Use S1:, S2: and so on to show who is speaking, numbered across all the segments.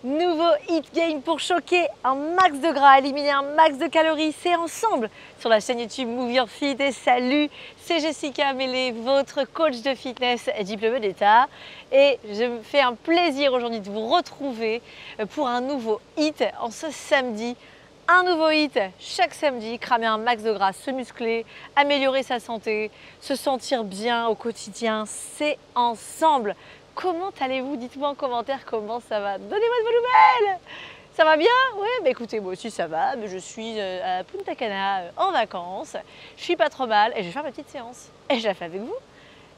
S1: Nouveau hit game pour choquer, un max de gras, éliminer un max de calories, c'est ensemble sur la chaîne YouTube Move Your Fit. Et salut, c'est Jessica Mélé, votre coach de fitness diplômée d'État. Et je me fais un plaisir aujourd'hui de vous retrouver pour un nouveau hit en ce samedi. Un nouveau hit chaque samedi, cramer un max de gras, se muscler, améliorer sa santé, se sentir bien au quotidien, c'est ensemble. Comment allez-vous? Dites-moi en commentaire comment ça va. Donnez-moi de vos nouvelles. Ça va bien? Oui, bah écoutez, moi aussi ça va. Je suis à Punta Cana en vacances. Je suis pas trop mal et je vais faire ma petite séance. Et je la fais avec vous.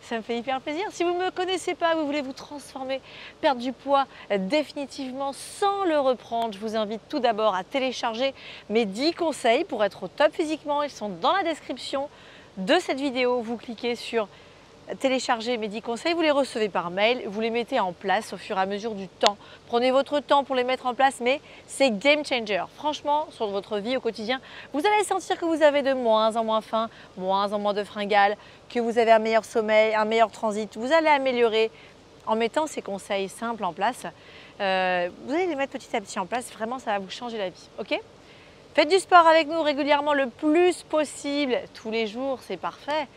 S1: Ça me fait hyper plaisir. Si vous ne me connaissez pas, vous voulez vous transformer, perdre du poids définitivement sans le reprendre, je vous invite tout d'abord à télécharger mes 10 conseils pour être au top physiquement. Ils sont dans la description de cette vidéo. Vous cliquez sur télécharger mes 10 conseils, vous les recevez par mail, vous les mettez en place au fur et à mesure du temps. Prenez votre temps pour les mettre en place, mais c'est game changer. Franchement, sur votre vie au quotidien, vous allez sentir que vous avez de moins en moins faim, moins en moins de fringales, que vous avez un meilleur sommeil, un meilleur transit. Vous allez améliorer en mettant ces conseils simples en place. Vous allez les mettre petit à petit en place, vraiment ça va vous changer la vie, ok ? Faites du sport avec nous régulièrement le plus possible, tous les jours, c'est parfait.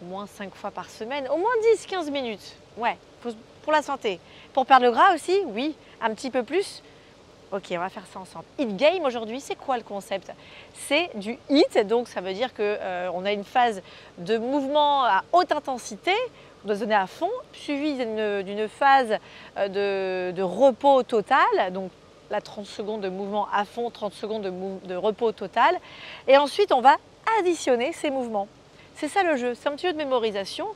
S1: Au moins 5 fois par semaine, au moins 10-15 minutes. Ouais, pour la santé. Pour perdre le gras aussi, oui, un petit peu plus. Ok, on va faire ça ensemble. Hit game aujourd'hui, c'est quoi le concept? C'est du hit, donc ça veut dire qu'on a une phase de mouvement à haute intensité, on doit se donner à fond, suivie d'une phase de repos total, donc là 30 secondes de mouvement à fond, 30 secondes de repos total. Et ensuite, on va additionner ces mouvements. C'est ça le jeu, c'est un petit jeu de mémorisation,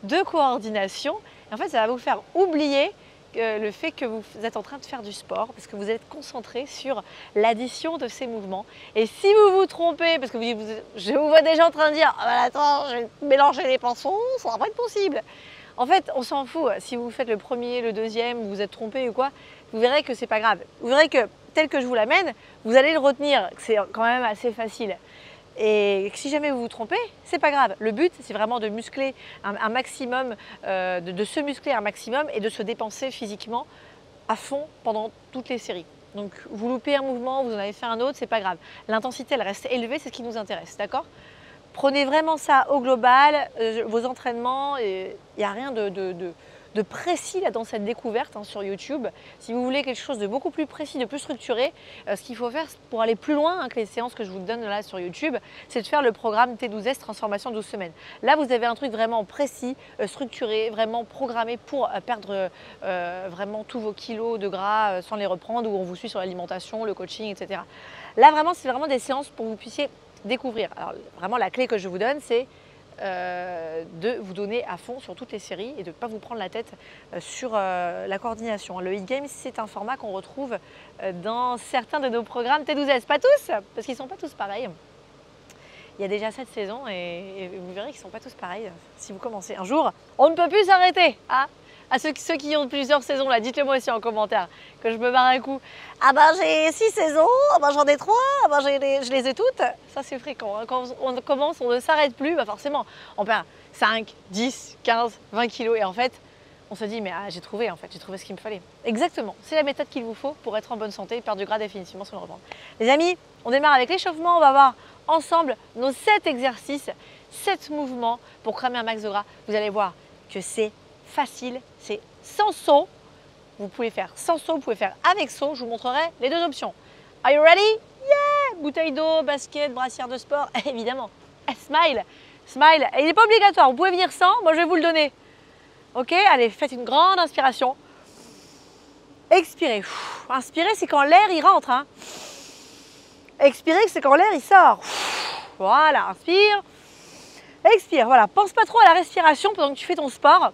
S1: de coordination. Et en fait, ça va vous faire oublier le fait que vous êtes en train de faire du sport parce que vous êtes concentré sur l'addition de ces mouvements. Et si vous vous trompez, parce que je vous vois déjà en train de dire « Ah ben attends, je vais mélanger les pinceaux, ça va pas être possible ». En fait, on s'en fout. Si vous faites le premier, le deuxième, vous vous êtes trompé ou quoi, vous verrez que c'est pas grave. Vous verrez que tel que je vous l'amène, vous allez le retenir, c'est quand même assez facile. Et si jamais vous vous trompez, c'est pas grave. Le but, c'est vraiment de muscler un maximum, de se muscler un maximum et de se dépenser physiquement à fond pendant toutes les séries. Donc, vous loupez un mouvement, vous en avez fait un autre, c'est pas grave. L'intensité, elle reste élevée, c'est ce qui nous intéresse, d'accord? Prenez vraiment ça au global, vos entraînements, il n'y a rien de précis là, dans cette découverte sur YouTube. Si vous voulez quelque chose de beaucoup plus précis, de plus structuré, ce qu'il faut faire pour aller plus loin que les séances que je vous donne là sur YouTube, c'est de faire le programme T12S Transformation 12 semaines. Là, vous avez un truc vraiment précis, structuré, vraiment programmé pour perdre vraiment tous vos kilos de gras sans les reprendre, où on vous suit sur l'alimentation, le coaching, etc. Là, vraiment, c'est vraiment des séances pour que vous puissiez découvrir. Alors, vraiment, la clé que je vous donne, c'est de vous donner à fond sur toutes les séries et de ne pas vous prendre la tête sur la coordination. Le hit game, c'est un format qu'on retrouve dans certains de nos programmes T12S. Pas tous, parce qu'ils ne sont pas tous pareils. Il y a déjà 7 saisons et vous verrez qu'ils ne sont pas tous pareils. Si vous commencez un jour, on ne peut plus s'arrêter. Ah, à ceux qui ont plusieurs saisons, là, dites-le moi aussi en commentaire, que je me barre un coup. Ah ben j'ai 6 saisons, ah ben j'en ai 3, ah ben je les ai toutes. Ça c'est fréquent, hein. Quand on commence, on ne s'arrête plus, bah forcément, on perd 5, 10, 15, 20 kilos et en fait, on se dit mais ah, j'ai trouvé ce qu'il me fallait. Exactement, c'est la méthode qu'il vous faut pour être en bonne santé et perdre du gras définitivement sans le reprendre. Les amis, on démarre avec l'échauffement, on va voir ensemble nos 7 exercices, 7 mouvements pour cramer un max de gras. Vous allez voir que c'est facile, c'est sans saut. Vous pouvez faire sans saut, vous pouvez faire avec saut. Je vous montrerai les deux options. Are you ready? Yeah! Bouteille d'eau, basket, brassière de sport, évidemment. Smile, smile. Et il n'est pas obligatoire, vous pouvez venir sans, moi je vais vous le donner. Ok, allez, faites une grande inspiration. Expirez. Inspirez, c'est quand l'air il rentre. Hein. Expirez, c'est quand l'air il sort. Voilà, inspire. Expire, voilà. Pense pas trop à la respiration pendant que tu fais ton sport.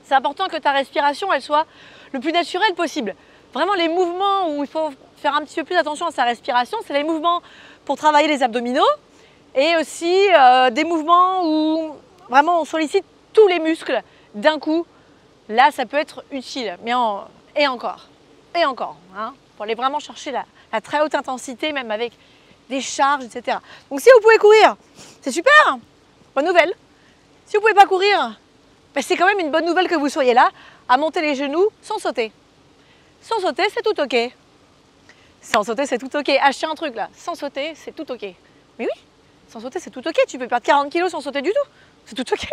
S1: C'est important que ta respiration, elle soit le plus naturelle possible. Vraiment, les mouvements où il faut faire un petit peu plus attention à sa respiration, c'est les mouvements pour travailler les abdominaux et aussi des mouvements où vraiment on sollicite tous les muscles d'un coup. Là, ça peut être utile, mais et encore, hein, pour aller vraiment chercher la très haute intensité, même avec des charges, etc. Donc, si vous pouvez courir, c'est super, bonne nouvelle. Si vous ne pouvez pas courir, ben c'est quand même une bonne nouvelle que vous soyez là, à monter les genoux sans sauter. Sans sauter, c'est tout ok. Sans sauter, c'est tout ok. Achetez un truc là, sans sauter, c'est tout ok. Mais oui, sans sauter, c'est tout ok. Tu peux perdre 40 kg sans sauter du tout. C'est tout ok.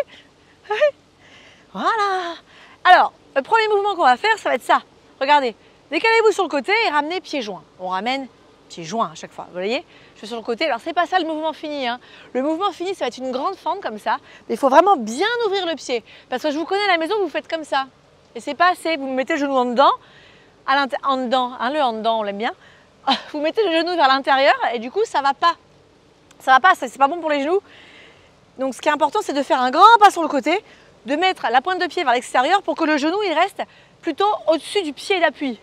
S1: Voilà. Alors, le premier mouvement qu'on va faire, ça va être ça. Regardez, décalez-vous sur le côté et ramenez pieds joints. On ramène pieds joints à chaque fois. Vous voyez, je suis sur le côté. Alors, c'est pas ça le mouvement fini. Hein. Le mouvement fini, ça va être une grande fente comme ça. Mais il faut vraiment bien ouvrir le pied. Parce que je vous connais à la maison, vous faites comme ça. Et c'est pas assez. Vous mettez le genou en dedans. En dedans, hein, le en dedans, on l'aime bien. Vous mettez le genou vers l'intérieur et du coup, ça va pas. Ça va pas, c'est pas bon pour les genoux. Donc, ce qui est important, c'est de faire un grand pas sur le côté, de mettre la pointe de pied vers l'extérieur pour que le genou, il reste plutôt au-dessus du pied d'appui.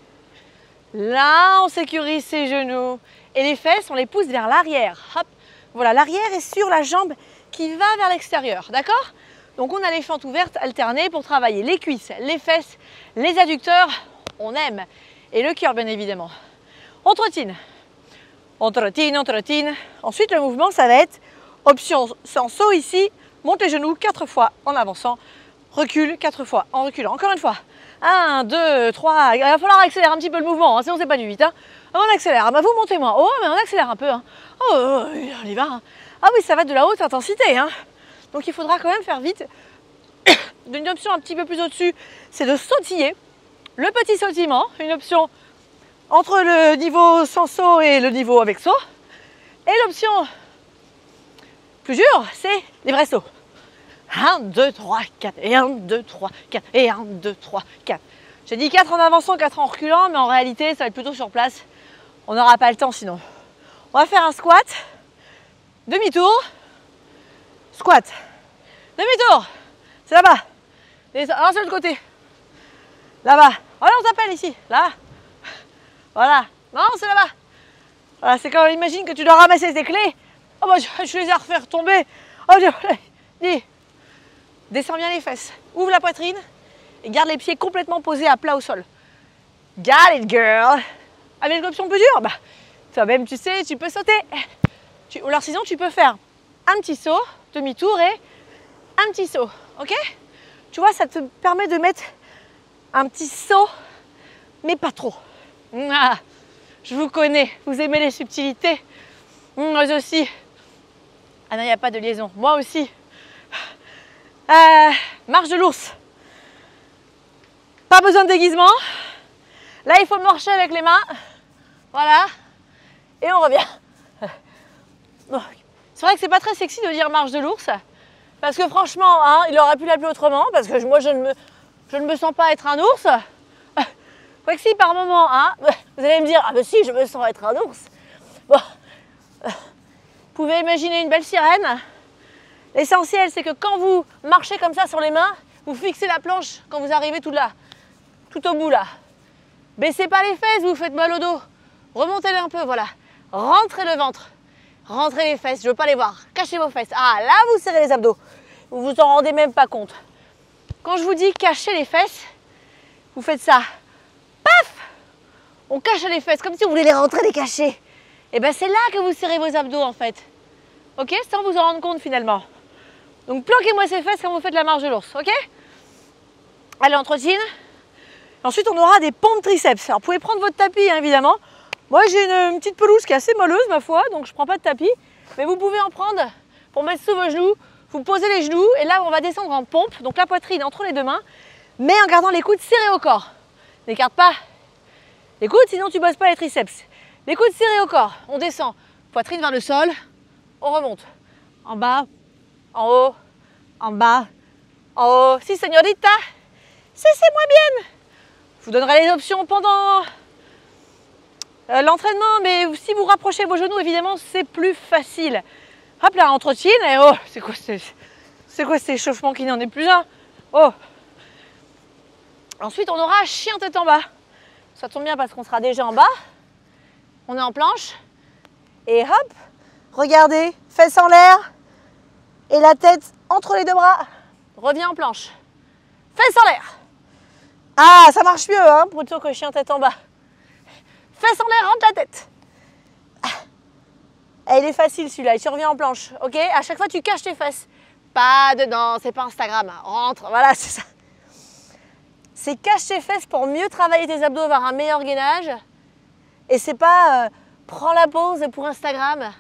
S1: Là, on sécurise ses genoux. Et les fesses, on les pousse vers l'arrière. Hop, voilà, l'arrière est sur la jambe qui va vers l'extérieur, d'accord? Donc, on a les fentes ouvertes alternées pour travailler les cuisses, les fesses, les adducteurs, on aime. Et le cœur, bien évidemment. On trottine. On trottine, on trottine. Ensuite, le mouvement, ça va être option sans saut ici. Monte les genoux 4 fois en avançant. Recule 4 fois en reculant. Encore une fois. 1, 2, 3. Il va falloir accélérer un petit peu le mouvement, hein, sinon c'est pas du 8. Hein. On accélère. Ah bah vous montez moins. Oh, mais on accélère un peu. Hein. Oh, on y va. Hein. Ah oui, ça va être de la haute intensité. Hein. Donc il faudra quand même faire vite. Une option un petit peu plus au-dessus, c'est de sautiller. Le petit sautillement, une option entre le niveau sans saut et le niveau avec saut. Et l'option plus dure, c'est les vrais sauts. 1, 2, 3, 4. Et 1, 2, 3, 4. Et 1, 2, 3, 4. J'ai dit 4 en avançant, 4 en reculant, mais en réalité, ça va être plutôt sur place. On n'aura pas le temps sinon. On va faire un squat. Demi-tour. Squat. Demi-tour. C'est là-bas. Un seul côté. Là-bas. Voilà, on t'appelle ici. Là. Voilà. Non, c'est là-bas. Voilà, c'est quand on imagine que tu dois ramasser tes clés. Oh bah, je les ai à refaire tomber. Oh, dis. Descends bien les fesses. Ouvre la poitrine et garde les pieds complètement posés à plat au sol. Got it, girl. Avec l'option plus dure, bah, toi-même, tu sais, tu peux sauter. Alors sinon, tu peux faire un petit saut, demi-tour et un petit saut. Ok? Tu vois, ça te permet de mettre un petit saut, mais pas trop. Ah, je vous connais, vous aimez les subtilités. Moi aussi. Ah non, il n'y a pas de liaison. Moi aussi. Marche de l'ours. Pas besoin de déguisement. Là, il faut marcher avec les mains. Voilà. Et on revient. C'est vrai que c'est pas très sexy de dire marche de l'ours. Parce que franchement, hein, il aurait pu l'appeler autrement. Parce que moi, je ne me sens pas être un ours. Quoi que si, par moment, hein, vous allez me dire, ah ben si, je me sens être un ours. Bon. Vous pouvez imaginer une belle sirène. L'essentiel, c'est que quand vous marchez comme ça sur les mains, vous fixez la planche quand vous arrivez tout là, tout au bout là. Baissez pas les fesses, vous faites mal au dos. Remontez-les un peu, voilà. Rentrez le ventre. Rentrez les fesses, je veux pas les voir. Cachez vos fesses. Ah, là, vous serrez les abdos. Vous vous en rendez même pas compte. Quand je vous dis cacher les fesses, vous faites ça. Paf! On cache les fesses, comme si vous voulez les rentrer, les cacher. Et bien, c'est là que vous serrez vos abdos, en fait. Ok? Sans vous en rendre compte, finalement. Donc, planquez-moi ces fesses quand vous faites la marche de l'ours, ok? Allez, on trottine. Ensuite, on aura des pompes triceps. Alors, vous pouvez prendre votre tapis, hein, évidemment. Moi, j'ai une petite pelouse qui est assez molleuse, ma foi, donc je ne prends pas de tapis. Mais vous pouvez en prendre pour mettre sous vos genoux. Vous posez les genoux et là, on va descendre en pompe. Donc, la poitrine entre les deux mains, mais en gardant les coudes serrés au corps. N'écarte pas les coudes, sinon tu ne bosses pas les triceps. Les coudes serrés au corps. On descend. Poitrine vers le sol. On remonte. En bas, en haut, en bas, en haut. Si, señorita, c'est moins bien. Je vous donnerai les options pendant l'entraînement, mais si vous rapprochez vos genoux, évidemment, c'est plus facile. Hop là, on trottine. Et oh, c'est quoi cet échauffement qui n'en est plus un? Oh. Ensuite, on aura chien tête en bas. Ça tombe bien parce qu'on sera déjà en bas. On est en planche. Et hop, regardez, fesses en l'air. Et la tête entre les deux bras. Reviens en planche. Fesses en l'air. Ah, ça marche mieux, hein, plutôt que chien tête en bas. Fesses en l'air, rentre la tête. Et il est facile celui-là, il survient en planche. Ok? À chaque fois, tu caches tes fesses. Pas dedans, c'est pas Instagram. Rentre, voilà, c'est ça. c'est cache tes fesses pour mieux travailler tes abdos, avoir un meilleur gainage. Et c'est pas prends la pause pour Instagram.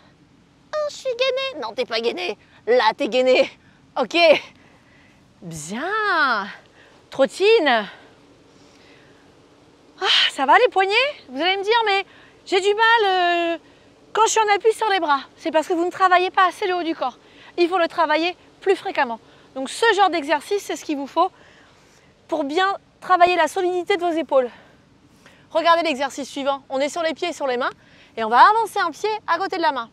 S1: Oh, je suis gainée. Non, t'es pas gainée. Là, t'es gainée. Ok. Bien. Trottine. Ah, ça va les poignets? Vous allez me dire, mais j'ai du mal quand je suis en appui sur les bras. C'est parce que vous ne travaillez pas assez le haut du corps. Il faut le travailler plus fréquemment. Donc ce genre d'exercice, c'est ce qu'il vous faut pour bien travailler la solidité de vos épaules. Regardez l'exercice suivant. On est sur les pieds et sur les mains et on va avancer un pied à côté de la main.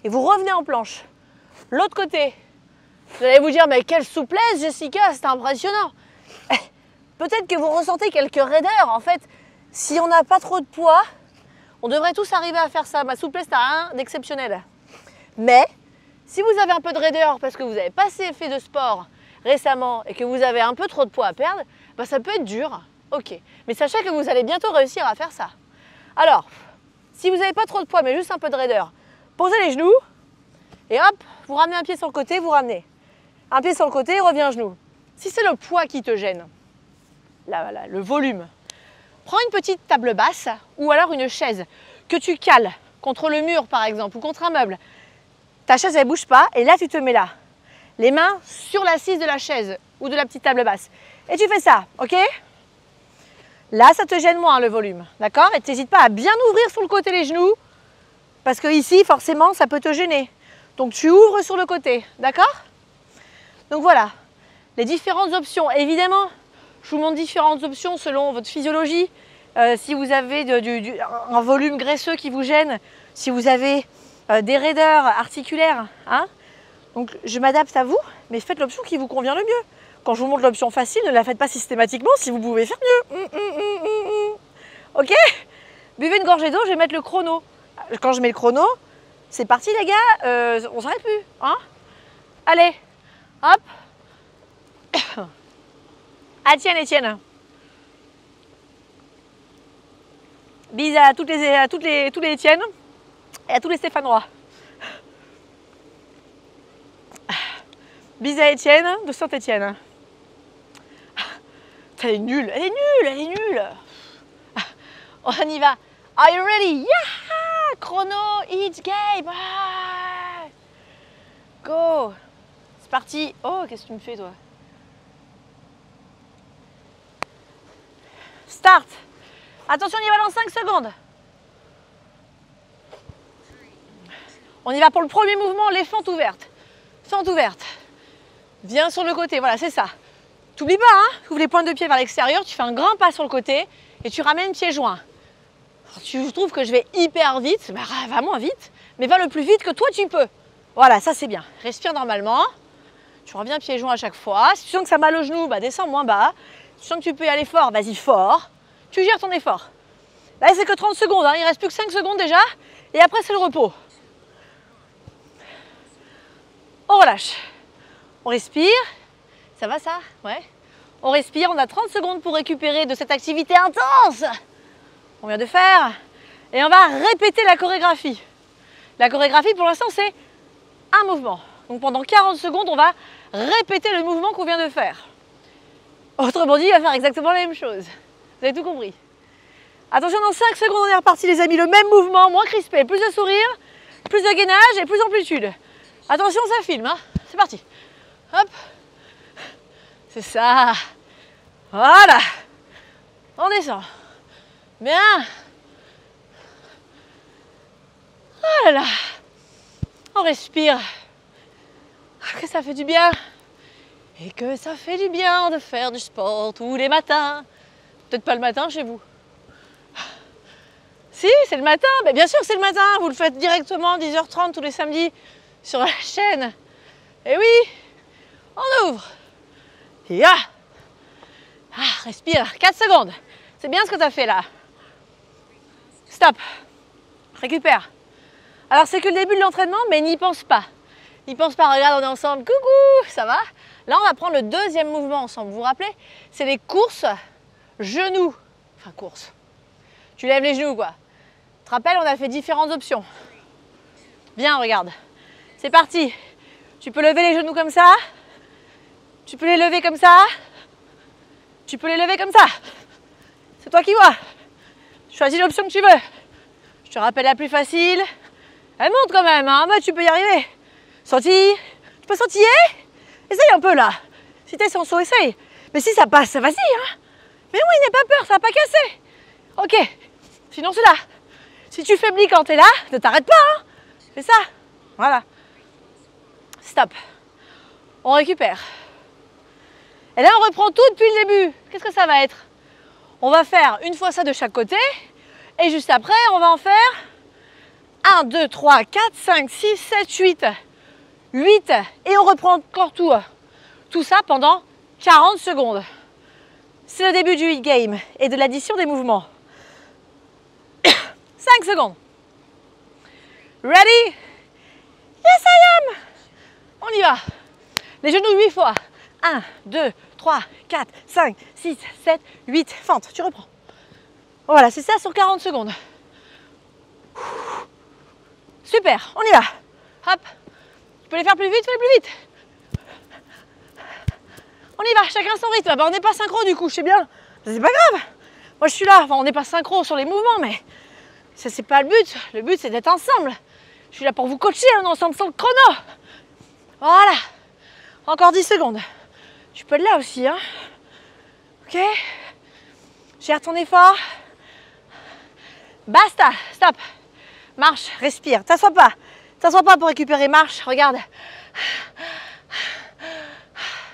S1: Et vous revenez en planche. L'autre côté. Vous allez vous dire, mais quelle souplesse Jessica, c'est impressionnant. Peut-être que vous ressentez quelques raideurs. En fait, si on n'a pas trop de poids, on devrait tous arriver à faire ça. Ma souplesse n'a rien d'exceptionnel. Mais si vous avez un peu de raideur parce que vous n'avez pas assez fait de sport récemment et que vous avez un peu trop de poids à perdre, bah ça peut être dur. Ok. Mais sachez que vous allez bientôt réussir à faire ça. Alors, si vous n'avez pas trop de poids mais juste un peu de raideur, posez les genoux et hop, vous ramenez un pied sur le côté, vous ramenez. Un pied sur le côté, revient un genou. Si c'est le poids qui te gêne, là, le volume, prends une petite table basse ou alors une chaise que tu cales contre le mur par exemple ou contre un meuble. Ta chaise elle ne bouge pas et là tu te mets là. Les mains sur l'assise de la chaise ou de la petite table basse. Et tu fais ça, ok? Là ça te gêne moins le volume, d'accord? Et tu n'hésites pas à bien ouvrir sur le côté les genoux parce que ici forcément ça peut te gêner. Donc tu ouvres sur le côté, d'accord? Donc voilà, les différentes options. Évidemment, je vous montre différentes options selon votre physiologie. Si vous avez un volume graisseux qui vous gêne, si vous avez des raideurs articulaires, hein, donc je m'adapte à vous, mais faites l'option qui vous convient le mieux. Quand je vous montre l'option facile, ne la faites pas systématiquement si vous pouvez faire mieux. Ok? Buvez une gorgée d'eau, je vais mettre le chrono. Quand je mets le chrono, c'est parti les gars, on s'arrête plus. Hein? Allez, hop. Ah tiens Étienne. Bise à tous les Étienne et à tous les Stéphanois. Bise à Étienne de Saint-Étienne. Elle est nulle, elle est nulle, elle est nulle. On y va. Are you ready? Yeah! Chrono, it's game. Ah! Go. C'est parti. Oh, qu'est-ce que tu me fais toi? Start. Attention, on y va dans 5 secondes. On y va pour le premier mouvement, les fentes ouvertes. Fente ouverte. Viens sur le côté, voilà, c'est ça. T'oublies pas, hein, tu ouvres les pointes de pied vers l'extérieur, tu fais un grand pas sur le côté et tu ramènes pieds joints. Alors, tu trouves que je vais hyper vite, bah, va moins vite, mais va le plus vite que toi tu peux. Voilà, ça c'est bien. Respire normalement. Tu reviens pieds joints à chaque fois. Si tu sens que ça a mal au genou, bah, descends moins bas. Si tu sens que tu peux y aller fort, vas-y fort. Tu gères ton effort. Là, c'est que 30 secondes, hein. Il ne reste plus que 5 secondes déjà. Et après, c'est le repos. On relâche. On respire. Ça va ça? Ouais. On respire, on a 30 secondes pour récupérer de cette activité intense qu'on vient de faire. Et on va répéter la chorégraphie. La chorégraphie, pour l'instant, c'est un mouvement. Donc pendant 40 secondes, on va répéter le mouvement qu'on vient de faire. Autrement dit, il va faire exactement la même chose. Vous avez tout compris. Attention, dans 5 secondes, on est reparti les amis. Le même mouvement, moins crispé, plus de sourire, plus de gainage et plus d'amplitude. Attention, ça filme, hein. C'est parti. Hop. C'est ça. Voilà. On descend. Bien. Oh là là. On respire. Que ça fait du bien. Et que ça fait du bien de faire du sport tous les matins. Peut-être pas le matin chez vous. Si, c'est le matin. Mais bien sûr que c'est le matin. Vous le faites directement 10h30 tous les samedis sur la chaîne. Et oui, on ouvre. Et ah, respire. 4 secondes. C'est bien ce que tu as fait là. Stop. Récupère. Alors c'est que le début de l'entraînement, mais n'y pense pas. N'y pense pas. Regarde, on est ensemble. Coucou, ça va? Là, on va prendre le deuxième mouvement ensemble. Vous vous rappelez? C'est les courses genoux. Enfin, course. Tu lèves les genoux, quoi. Tu te rappelles, on a fait différentes options. Bien, regarde. C'est parti. Tu peux lever les genoux comme ça. Tu peux les lever comme ça. Tu peux les lever comme ça. C'est toi qui vois. Choisis l'option que tu veux. Je te rappelle la plus facile. Elle monte quand même, hein, mais tu peux y arriver. Sautille. Tu peux sautiller? Essaye un peu là. Si t'es sans saut, essaye. Mais si ça passe, vas-y. Hein. Mais oui, n'aie pas peur, ça va pas casser. Ok. Sinon c'est là. Si tu faiblis quand t'es là, ne t'arrête pas. Hein. C'est ça. Voilà. Stop. On récupère. Et là, on reprend tout depuis le début. Qu'est-ce que ça va être? On va faire une fois ça de chaque côté. Et juste après, on va en faire 1, 2, 3, 4, 5, 6, 7, 8. 8. Et on reprend encore tout. Tout ça pendant 40 secondes. C'est le début du hit game et de l'addition des mouvements. 5 secondes. Ready? Yes, I am! On y va. Les genoux 8 fois. 1, 2, 3, 4, 5, 6, 7, 8. Fente, tu reprends. Voilà, c'est ça sur 40 secondes. Super, on y va. Hop. Tu peux les faire plus vite, fais-les plus vite. On y va, chacun son rythme. Bah, on n'est pas synchro du coup, je sais bien. C'est pas grave. Moi je suis là. Enfin, on n'est pas synchro sur les mouvements, mais ça c'est pas le but. Le but c'est d'être ensemble. Je suis là pour vous coacher, on est ensemble sur le chrono. Voilà. Encore 10 secondes. Tu peux être là aussi, hein. Ok. Gère ton effort. Basta. Stop. Marche, respire. T'assois pas. T'assois pas pour récupérer. Marche, regarde.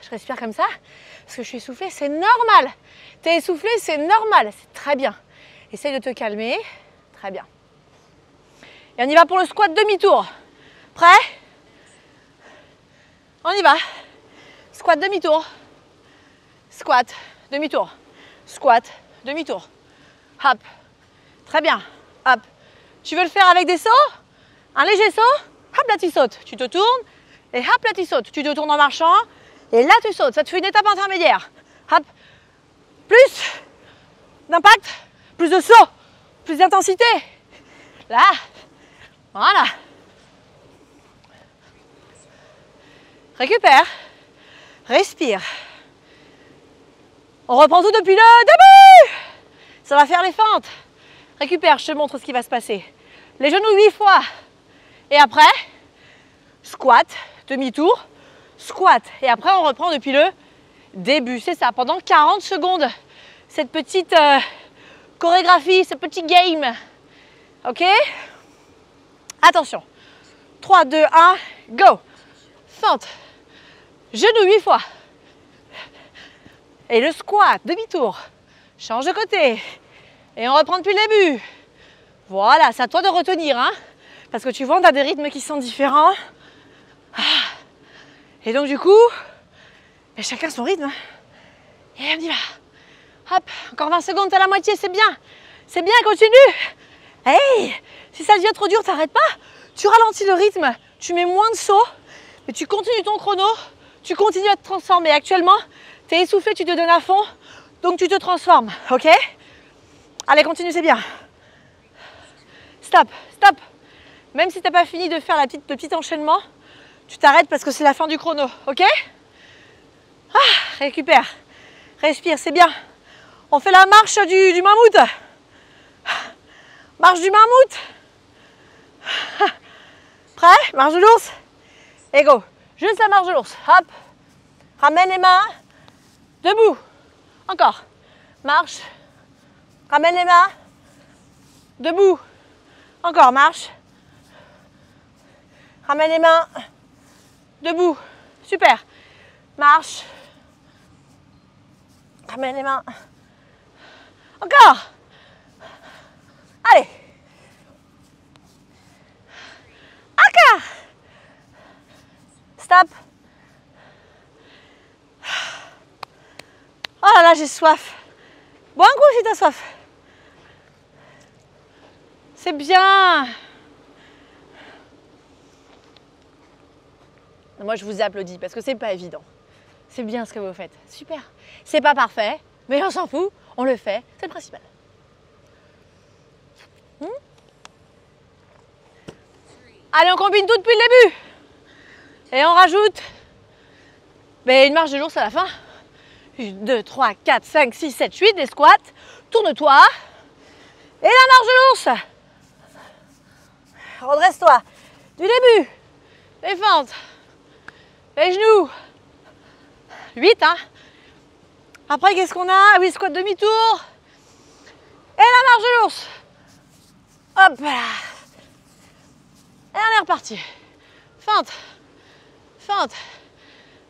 S1: Je respire comme ça parce que je suis essoufflée, c'est normal. T'es essoufflé, c'est normal. C'est très bien. Essaye de te calmer. Très bien. Et on y va pour le squat demi-tour. Prêt? On y va. Squat demi-tour. Squat demi-tour. Squat demi-tour. Hop. Très bien. Hop. Tu veux le faire avec des sauts? Un léger saut? Hop, là tu sautes. Tu te tournes et hop, là tu sautes. Tu te tournes en marchant et là tu sautes. Ça te fait une étape intermédiaire. Hop. Plus d'impact, plus de saut, plus d'intensité. Là. Voilà. Récupère. Respire. On reprend tout depuis le début. Ça va faire les fentes. Récupère, je te montre ce qui va se passer. Les genoux 8 fois. Et après, squat, demi-tour, squat. Et après, on reprend depuis le début. C'est ça, pendant 40 secondes. Cette petite chorégraphie, ce petit game. Ok? Attention. 3, 2, 1, go. Fente. Genoux 8 fois. Et le squat, demi-tour. Change de côté. Et on reprend depuis le début. Voilà, c'est à toi de retenir. Hein, parce que tu vois, on a des rythmes qui sont différents. Et donc du coup, chacun son rythme. Et on y va. Hop, encore 20 secondes, t'as la moitié, c'est bien. C'est bien, continue. Hey, si ça devient trop dur, t'arrêtes pas. Tu ralentis le rythme, tu mets moins de sauts, mais tu continues ton chrono, tu continues à te transformer. Actuellement, t'es essoufflé, tu te donnes à fond, donc tu te transformes, ok? Allez, continue, c'est bien. Stop, stop. Même si t'as pas fini de faire le petit enchaînement, tu t'arrêtes parce que c'est la fin du chrono, ok? Récupère, respire, c'est bien. On fait la marche du mammouth. Marche du mammouth. Prêt? Marche de l'ours. Et go. Juste la marche de l'ours. Hop. Ramène les mains. Debout. Encore. Marche. Ramène les mains. Debout. Encore. Marche. Ramène les mains. Debout. Super. Marche. Ramène les mains. Encore. Allez. Encore. Stop. Oh là là, j'ai soif. Bois un coup si t'as soif. C'est bien. Moi, je vous applaudis parce que c'est pas évident. C'est bien ce que vous faites. Super. C'est pas parfait, mais on s'en fout. On le fait. C'est le principal. Allez, on combine tout depuis le début. Et on rajoute une marche de l'ours à la fin. 1, 2, 3, 4, 5, 6, 7, 8. Des squats. Tourne-toi. Et la marche de l'ours. Redresse-toi. Du début. Les fentes. Les genoux. 8, hein. Après, qu'est-ce qu'on a? Ah oui, squat demi-tour. Et la marche de l'ours. Hop là. Et on est reparti. Fente. Fente.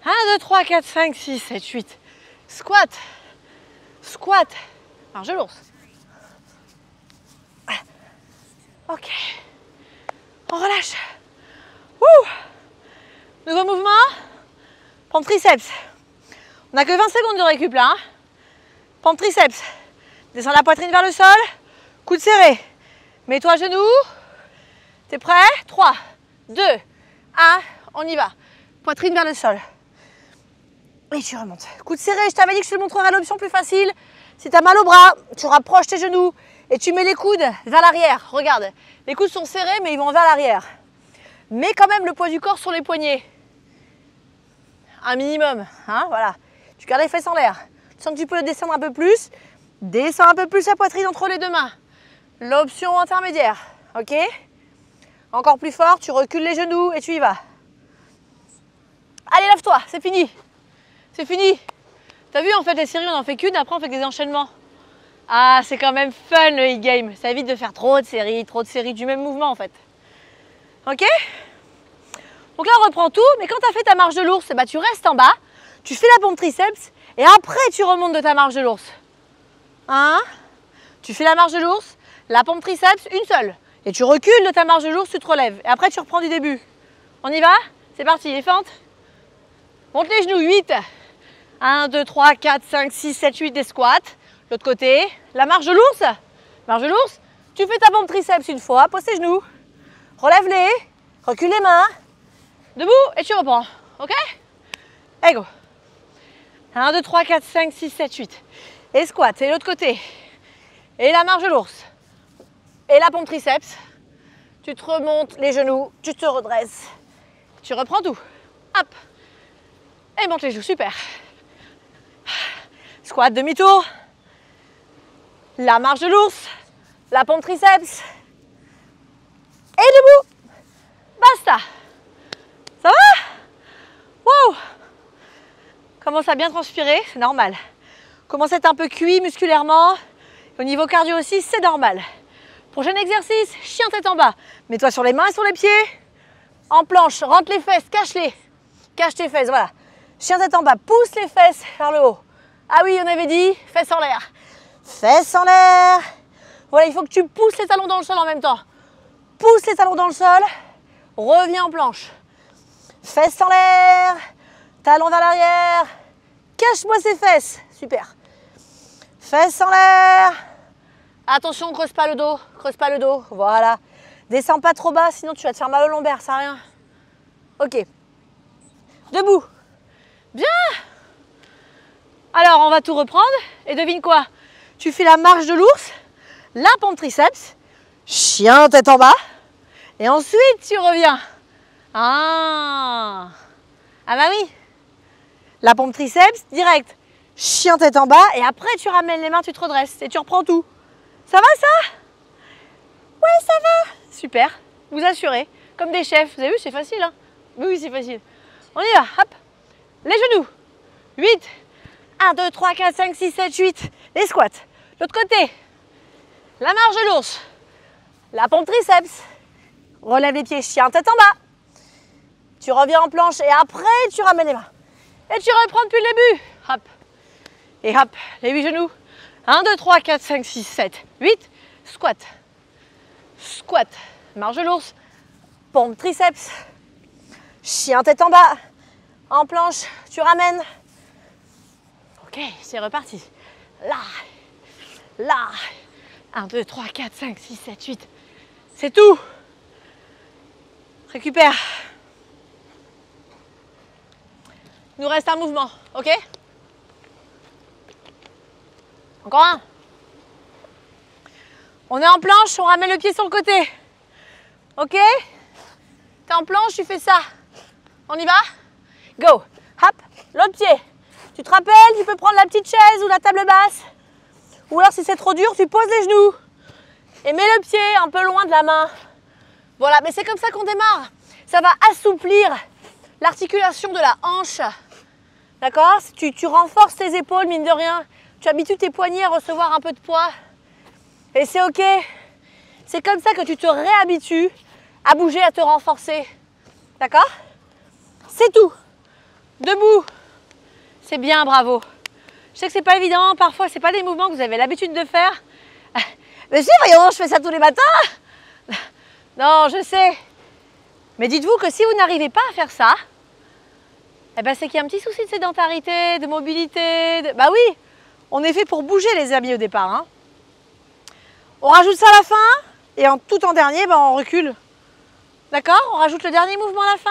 S1: 1, 2, 3, 4, 5, 6, 7, 8. Squat. Squat. Marche de l'ours. Ok. On relâche. Ouh. Nouveau mouvement. Pompe triceps. On n'a que 20 secondes de récup là. Hein. Pompe triceps. Descends la poitrine vers le sol. Coude serré. Mets-toi à genoux. T'es prêt? 3, 2, 1. On y va. Poitrine vers le sol. Et tu remontes. Coude serré. Je t'avais dit que je te montrerai l'option plus facile. Si tu as mal au bras, tu rapproches tes genoux et tu mets les coudes vers l'arrière. Regarde. Les coudes sont serrés mais ils vont vers l'arrière. Mets quand même le poids du corps sur les poignets. Un minimum. Hein, voilà. Tu gardes les fesses en l'air. Tu sens que tu peux descendre un peu plus. Descends un peu plus la poitrine entre les deux mains. L'option intermédiaire. Ok? Encore plus fort, tu recules les genoux et tu y vas. Allez, lève-toi, c'est fini. C'est fini. T'as vu, en fait, les séries, on n'en fait qu'une, après on fait des enchaînements. Ah, c'est quand même fun le e-game. Ça évite de faire trop de séries du même mouvement en fait. Ok? Donc là, on reprend tout, mais quand tu as fait ta marche de l'ours, bah, tu restes en bas, tu fais la pompe triceps et après tu remontes de ta marche de l'ours. Hein? Tu fais la marche de l'ours, la pompe triceps, une seule. Et tu recules de ta marche de l'ours, tu te relèves. Et après, tu reprends du début. On y va? C'est parti, les fentes. Monte les genoux, 8. 1, 2, 3, 4, 5, 6, 7, 8, des squats. L'autre côté, la marche de l'ours. Marche de l'ours, tu fais ta pompe triceps une fois, pose tes genoux. Relève-les, recule les mains. Debout et tu reprends. Ok? Allez, go. 1, 2, 3, 4, 5, 6, 7, 8. Et squat, et l'autre côté. Et la marche de l'ours. Et la pompe triceps. Tu te remontes les genoux, tu te redresses. Tu reprends tout. Hop. Et monte les genoux, super. Squat, demi-tour. La marche de l'ours. La pompe triceps. Et debout. Basta. Ça va? Wow. Commence à bien transpirer, c'est normal. Commence à être un peu cuit musculairement. Au niveau cardio aussi, c'est normal. Prochain exercice, chien tête en bas. Mets-toi sur les mains et sur les pieds. En planche, rentre les fesses, cache-les. Cache tes fesses, voilà. Chien tête en bas, pousse les fesses vers le haut. Ah oui, on avait dit, fesses en l'air. Fesses en l'air. Voilà, il faut que tu pousses les talons dans le sol en même temps. Pousse les talons dans le sol. Reviens en planche. Fesses en l'air. Talons vers l'arrière. Cache-moi ces fesses. Super. Fesses en l'air. Attention, creuse pas le dos. Creuse pas le dos. Voilà. Descends pas trop bas, sinon tu vas te faire mal au lombaire, ça sert à rien. Ok. Debout. Bien. Alors, on va tout reprendre. Et devine quoi? Tu fais la marche de l'ours, la pompe triceps, chien tête en bas. Et ensuite, tu reviens. Ah bah oui. La pompe triceps, direct. Chien tête en bas. Et après, tu ramènes les mains, tu te redresses. Et tu reprends tout. Ça va, ça? Ouais, ça va. Super. Vous assurez. Comme des chefs. Vous avez vu, c'est facile, hein? Oui, c'est facile. On y va. Hop. Les genoux. 8. 1, 2, 3, 4, 5, 6, 7, 8. Les squats. L'autre côté. La marche de l'ours. La pompe triceps. Relève les pieds, chien tête en bas. Tu reviens en planche et après, tu ramènes les mains. Et tu reprends depuis le début. Hop. Et hop, les 8 genoux. 1, 2, 3, 4, 5, 6, 7, 8. Squat. Squat. Marche de l'ours. Pompe triceps. Chien tête en bas. En planche, tu ramènes. Ok, c'est reparti. Là. Là. 1, 2, 3, 4, 5, 6, 7, 8. C'est tout. Récupère. Il nous reste un mouvement, ok? Encore un. On est en planche, on ramène le pied sur le côté. Ok? T'es en planche, tu fais ça. On y va? Go. Hop, l'autre pied. Tu te rappelles, tu peux prendre la petite chaise ou la table basse. Ou alors si c'est trop dur, tu poses les genoux. Et mets le pied un peu loin de la main. Voilà, mais c'est comme ça qu'on démarre. Ça va assouplir l'articulation de la hanche. D'accord? Tu renforces tes épaules, mine de rien. Tu habitues tes poignets à recevoir un peu de poids. Et c'est ok. C'est comme ça que tu te réhabitues à bouger, à te renforcer. D'accord? C'est tout. Debout. C'est bien, bravo. Je sais que c'est pas évident, parfois c'est pas des mouvements que vous avez l'habitude de faire. Mais si, voyons, je fais ça tous les matins. Non, je sais. Mais dites-vous que si vous n'arrivez pas à faire ça, eh ben c'est qu'il y a un petit souci de sédentarité, de mobilité. Bah oui, on est fait pour bouger les amis au départ. Hein. On rajoute ça à la fin et tout en dernier, ben, on recule. D'accord? On rajoute le dernier mouvement à la fin.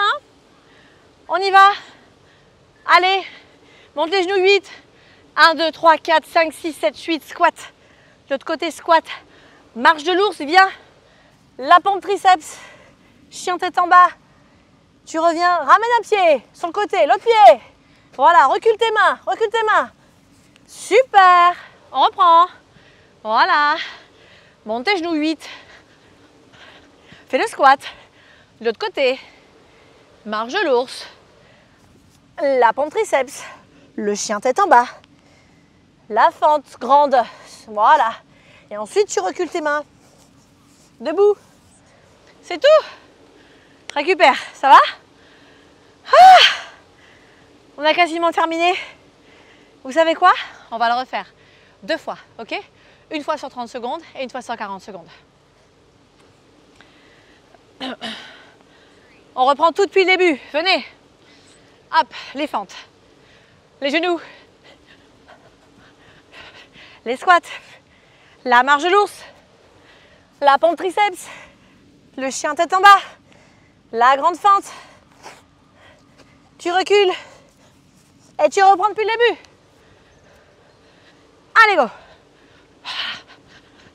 S1: On y va. Allez, monte les genoux 8. 1, 2, 3, 4, 5, 6, 7, 8, squat. De l'autre côté, squat. Marche de l'ours, viens. La pompe triceps. Chien tête en bas. Tu reviens, ramène un pied sur le côté, l'autre pied. Voilà, recule tes mains, recule tes mains. Super. On reprend. Voilà. Monte tes genoux 8. Fais le squat. De l'autre côté. Marche de l'ours. La pompe triceps. Le chien tête en bas. La fente grande. Voilà. Et ensuite, tu recules tes mains. Debout. C'est tout. Récupère. Ça va? Ah, on a quasiment terminé. Vous savez quoi? On va le refaire 2 fois, ok? Une fois sur 30 secondes et une fois sur 40 secondes. On reprend tout depuis le début. Venez. Hop, les fentes. Les genoux. Les squats. La marche de l'ours. La pompe triceps. Le chien tête en bas. La grande fente. Tu recules. Et tu reprends depuis le début. Allez, go.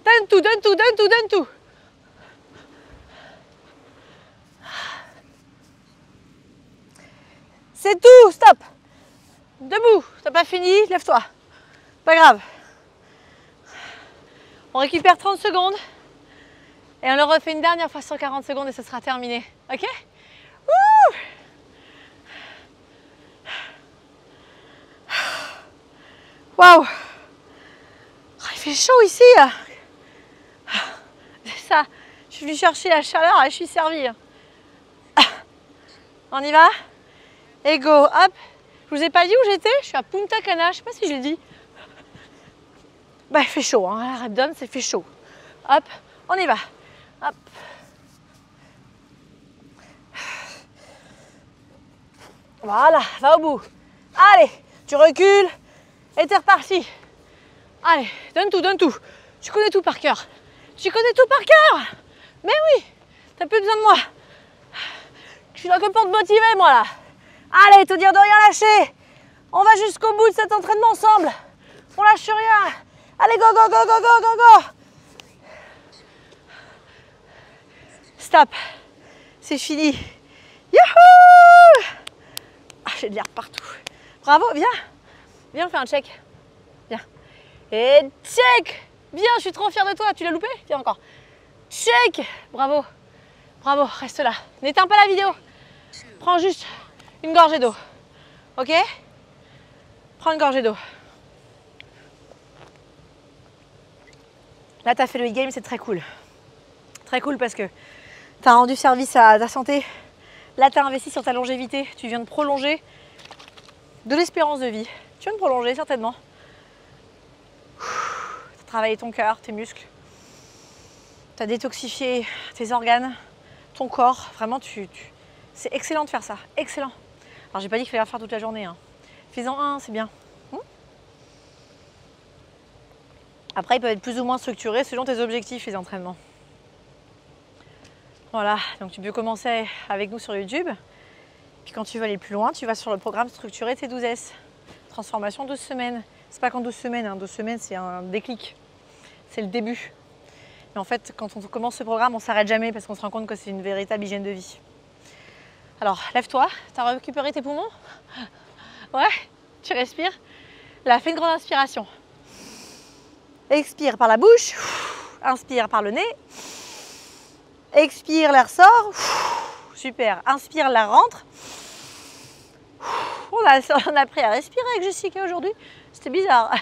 S1: Donne tout, donne tout, donne tout, donne tout. C'est tout, stop. Debout, t'as pas fini, lève-toi. Pas grave. On récupère 30 secondes. Et on le refait une dernière fois sur 40 secondes et ce sera terminé. Ok? Wouh! Waouh! Il fait chaud ici. C'est ça. Je suis venue chercher la chaleur et je suis servie. On y va? Et go. Hop. Je vous ai pas dit où j'étais? Je suis à Punta Cana. Je sais pas si je l'ai dit. Bah, il fait chaud. Hein. La rep c'est fait chaud. Hop. On y va. Hop. Voilà, va au bout. Allez, tu recules et t'es reparti. Allez, donne tout, donne tout. Tu connais tout par cœur. Tu connais tout par cœur. Mais oui, t'as plus besoin de moi. Je suis là que pour te motiver, moi, là. Allez, te dire de rien lâcher. On va jusqu'au bout de cet entraînement ensemble. On lâche rien. Allez, go, go, go, go, go, go, go. Stop. C'est fini. Youhou! Ah, j'ai de l'air partout. Bravo, viens. Viens, on fait un check. Viens. Et check. Viens, je suis trop fière de toi. Tu l'as loupé? Viens encore. Check. Bravo. Bravo, reste là. N'éteins pas la vidéo. Prends juste une gorgée d'eau. Ok? Prends une gorgée d'eau. Là, tu as fait le e-game, c'est très cool. Très cool parce que tu as rendu service à ta santé. Là, tu as investi sur ta longévité. Tu viens de prolonger de l'espérance de vie. Tu viens de prolonger, certainement. Tu as travaillé ton cœur, tes muscles. Tu as détoxifié tes organes, ton corps. Vraiment, c'est excellent de faire ça. Excellent. Alors, j'ai pas dit qu'il fallait en faire toute la journée. Hein. Fais-en un, c'est bien. Après, ils peuvent être plus ou moins structurés selon tes objectifs, les entraînements. Voilà, donc tu peux commencer avec nous sur YouTube. Puis quand tu veux aller plus loin, tu vas sur le programme structuré T12S. Transformation 12 semaines. C'est pas qu'en 12 semaines, hein. 12 semaines c'est un déclic. C'est le début. Et en fait, quand on commence ce programme, on s'arrête jamais parce qu'on se rend compte que c'est une véritable hygiène de vie. Alors, lève-toi. Tu as récupéré tes poumons? Ouais? tu respires. Là, fais une grande inspiration. Expire par la bouche. Inspire par le nez. Expire, l'air sort. Super. Inspire, l'air rentre. On a appris à respirer avec Jessica aujourd'hui. C'était bizarre.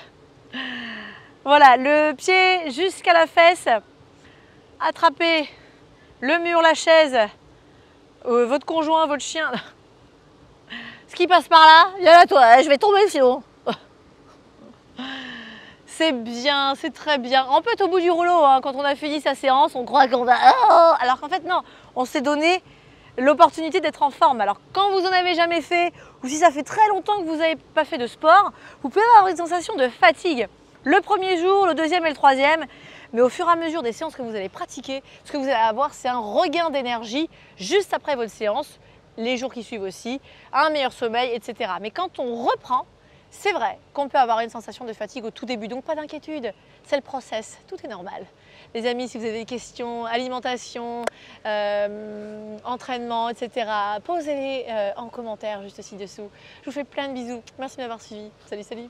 S1: Voilà, le pied jusqu'à la fesse. Attrapez le mur, la chaise, votre conjoint, votre chien. Ce qui passe par là, viens là toi, je vais tomber sinon. C'est bien, c'est très bien. On peut être au bout du rouleau hein, quand on a fini sa séance, on croit qu'on va... Oh, alors qu'en fait non, on s'est donné l'opportunité d'être en forme. Alors quand vous n'en avez jamais fait, ou si ça fait très longtemps que vous n'avez pas fait de sport, vous pouvez avoir une sensation de fatigue. Le premier jour, le deuxième et le troisième, mais au fur et à mesure des séances que vous allez pratiquer, ce que vous allez avoir, c'est un regain d'énergie juste après votre séance, les jours qui suivent aussi, un meilleur sommeil, etc. Mais quand on reprend, c'est vrai qu'on peut avoir une sensation de fatigue au tout début, donc pas d'inquiétude, c'est le process, tout est normal. Les amis, si vous avez des questions, alimentation, entraînement, etc., posez-les en commentaire juste ci-dessous. Je vous fais plein de bisous, merci de m'avoir suivi, salut, salut.